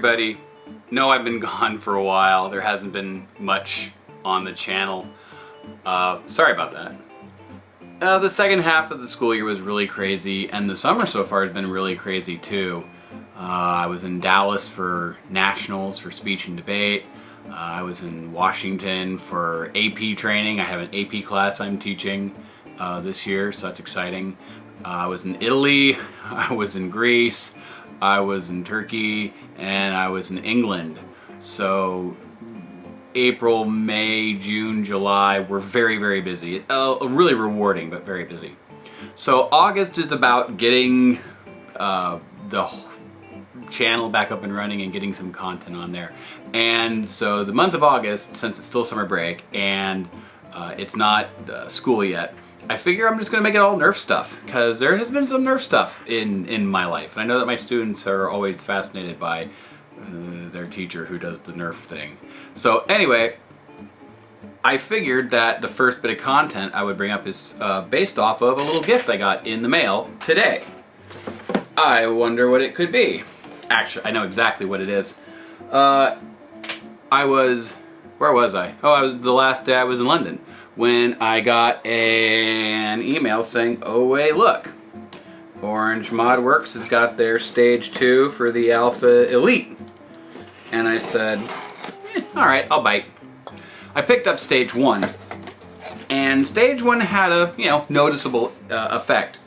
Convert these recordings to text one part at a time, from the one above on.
everybody. No, I've been gone for a while. There hasn't been much on the channel. Sorry about that. The second half of the school year was really crazy, and the summer so far has been really crazy too. I was in Dallas for nationals for speech and debate. I was in Washington for AP training. I have an AP class I'm teaching this year, so that's exciting. I was in Italy, I was in Greece, I was in Turkey, and I was in England. So April, May, June, July were very, very busy. Really rewarding, but very busy. So August is about getting the channel back up and running and getting some content on there. And so the month of August, since it's still summer break and it's not school yet, I figure I'm just going to make it all Nerf stuff, because there has been some Nerf stuff in my life. And I know that my students are always fascinated by their teacher who does the Nerf thing. So anyway, I figured that the first bit of content I would bring up is based off of a little gift I got in the mail today. I wonder what it could be. Actually, I know exactly what it is. Where was I? Oh, I was the last day I was in London when I got an email saying, oh hey look, Orange Mod Works has got their stage 2 for the Alpha Elite. And I said, alright, I'll bite. I picked up stage 1, and stage 1 had a, noticeable effect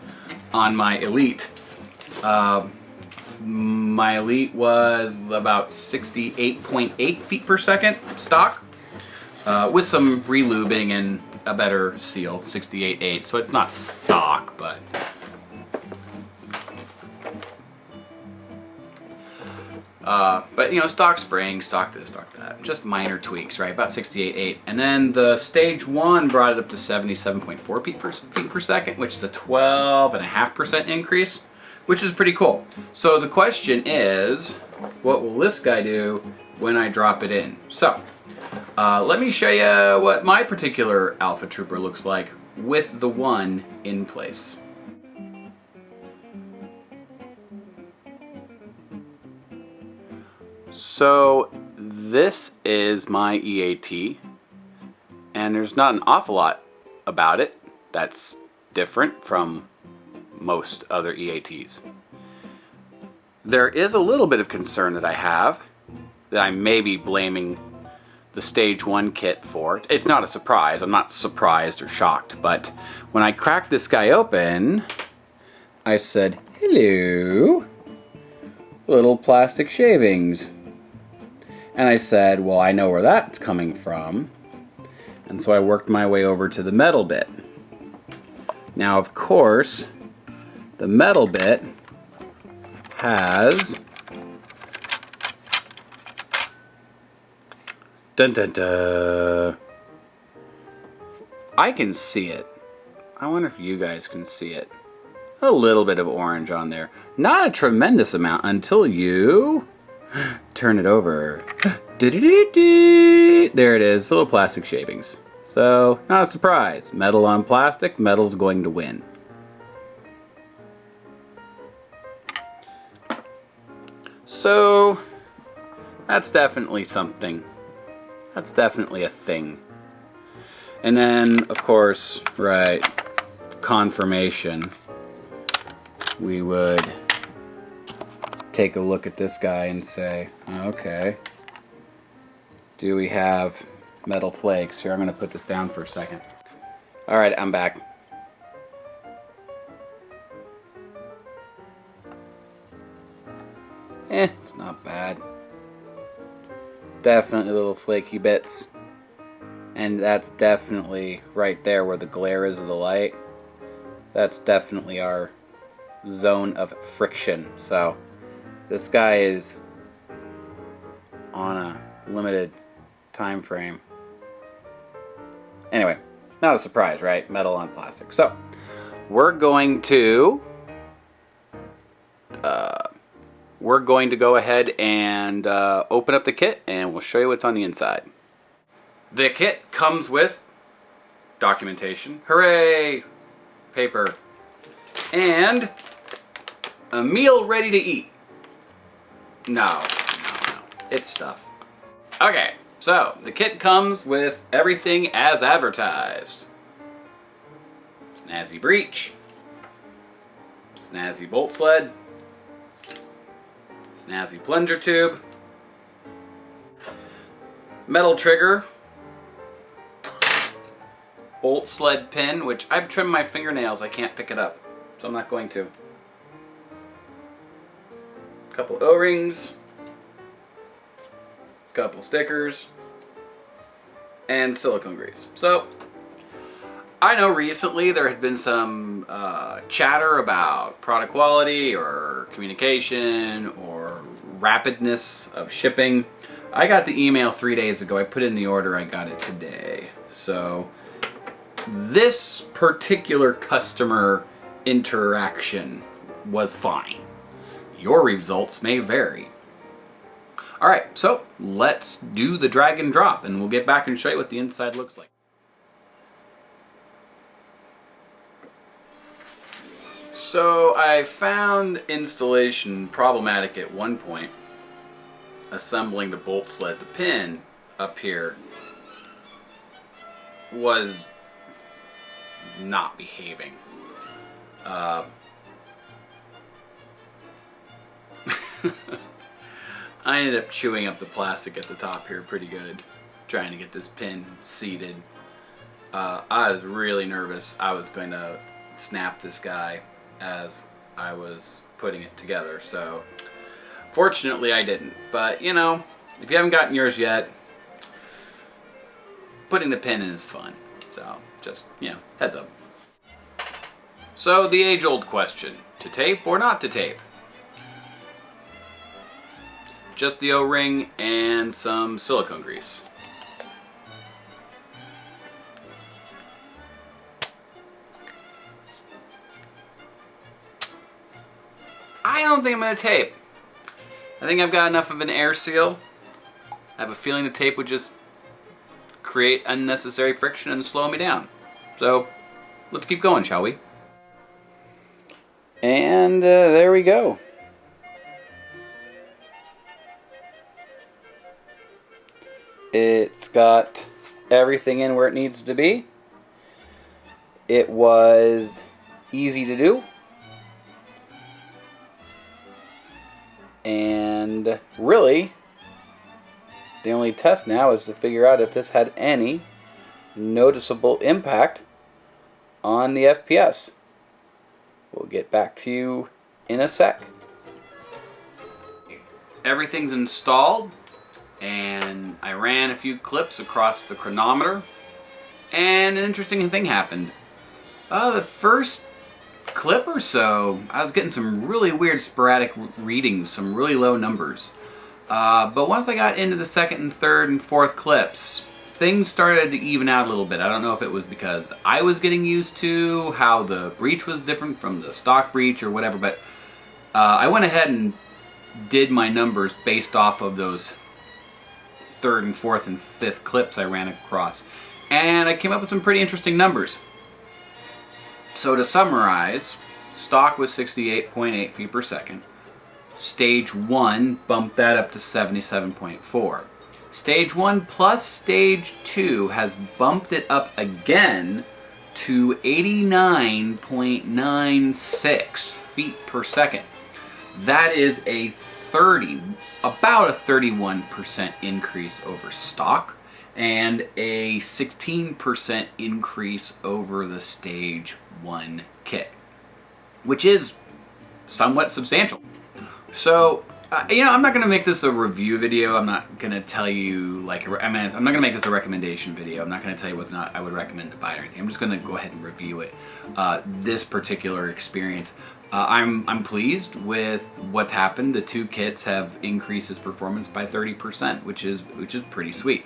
on my Elite. My Elite was about 68.8 feet per second stock, with some relubing and a better seal, 68.8. So it's not stock, but stock spring, stock this, stock that. Just minor tweaks, right? About 68.8. And then the stage 1 brought it up to 77.4 feet per second, which is a 12.5% increase, which is pretty cool. So the question is, what will this guy do when I drop it in? So, let me show you what my particular Alpha Trooper looks like with the 1 in place. So this is my EAT, and there's not an awful lot about it that's different from most other EATs. There is a little bit of concern that I have that I may be blaming the stage 1 kit for. It's not a surprise. I'm not surprised or shocked, but when I cracked this guy open, I said, hello, little plastic shavings. And I said, well, I know where that's coming from. And so I worked my way over to the metal bit. Now, of course, the metal bit has dun dun dun. I can see it. I wonder if you guys can see it. A little bit of orange on there. Not a tremendous amount until you turn it over. There it is, little plastic shavings. So, not a surprise. Metal on plastic, metal's going to win. So, that's definitely something. That's definitely a thing. And then, of course, right, confirmation. We would take a look at this guy and say, okay, do we have metal flakes? Here, I'm going to put this down for a second. Alright, I'm back. It's not bad. Definitely little flaky bits. And that's definitely right there where the glare is of the light. That's definitely our zone of friction. So this guy is on a limited time frame. Anyway, not a surprise, right? Metal on plastic. So we're going to go ahead and open up the kit, and we'll show you what's on the inside. The kit comes with documentation, hooray, paper, and a meal ready to eat. No, It's stuff. Okay, so the kit comes with everything as advertised. Snazzy breech, snazzy bolt sled, snazzy plunger tube, metal trigger, bolt sled pin, which I've trimmed my fingernails, I can't pick it up, so I'm not going to. Couple O-rings, couple stickers, and silicone grease. So, I know recently there had been some chatter about product quality or communication or rapidness of shipping. I got the email 3 days ago. I put in the order. I got it today. So this particular customer interaction was fine. Your results may vary. All right, so let's do the drag and drop, and we'll get back and show you what the inside looks like. So I found installation problematic at one point. Assembling the bolt sled, the pin up here was not behaving. I ended up chewing up the plastic at the top here pretty good, trying to get this pin seated. I was really nervous I was going to snap this guy as I was putting it together, so fortunately I didn't. But you know, if you haven't gotten yours yet, putting the pin in is fun. So just, you know, heads up. So the age-old question, to tape or not to tape? Just the O-ring and some silicone grease. I don't think I'm going to tape. I think I've got enough of an air seal. I have a feeling the tape would just create unnecessary friction and slow me down. So let's keep going, shall we? And there we go. It's got everything in where it needs to be. It was easy to do. And really, the only test now is to figure out if this had any noticeable impact on the FPS. We'll get back to you in a sec. Everything's installed, and I ran a few clips across the chronometer, and an interesting thing happened. The first clip or so, I was getting some really weird sporadic readings, some really low numbers. But once I got into the second and third and fourth clips, things started to even out a little bit. I don't know if it was because I was getting used to how the breech was different from the stock breech or whatever, but I went ahead and did my numbers based off of those third and fourth and fifth clips I ran across, and I came up with some pretty interesting numbers. So to summarize, stock was 68.8 feet per second. Stage 1 bumped that up to 77.4. Stage 1 plus Stage 2 has bumped it up again to 89.96 feet per second. That is about a 31% increase over stock, and a 16% increase over the Stage 1 kit, which is somewhat substantial. So, you know, I'm not going to make this a review video. I'm not going to tell you, like, I'm not going to make this a recommendation video. I'm not going to tell you whether or not I would recommend to buy it or anything. I'm just going to go ahead and review it. This particular experience. I'm pleased with what's happened. The two kits have increased its performance by 30%, which is pretty sweet.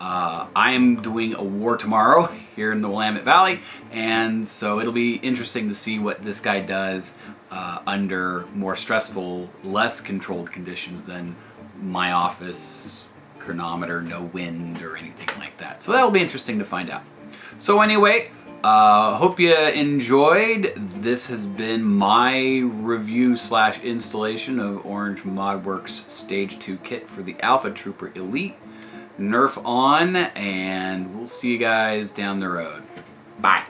I am doing a war tomorrow here in the Willamette Valley, and so it'll be interesting to see what this guy does under more stressful, less controlled conditions than my office chronometer, no wind or anything like that. So that'll be interesting to find out. So anyway, Hope you enjoyed. This has been my review / installation of Orange ModWorks Stage 2 kit for the Alpha Trooper Elite. Nerf on, and we'll see you guys down the road. Bye.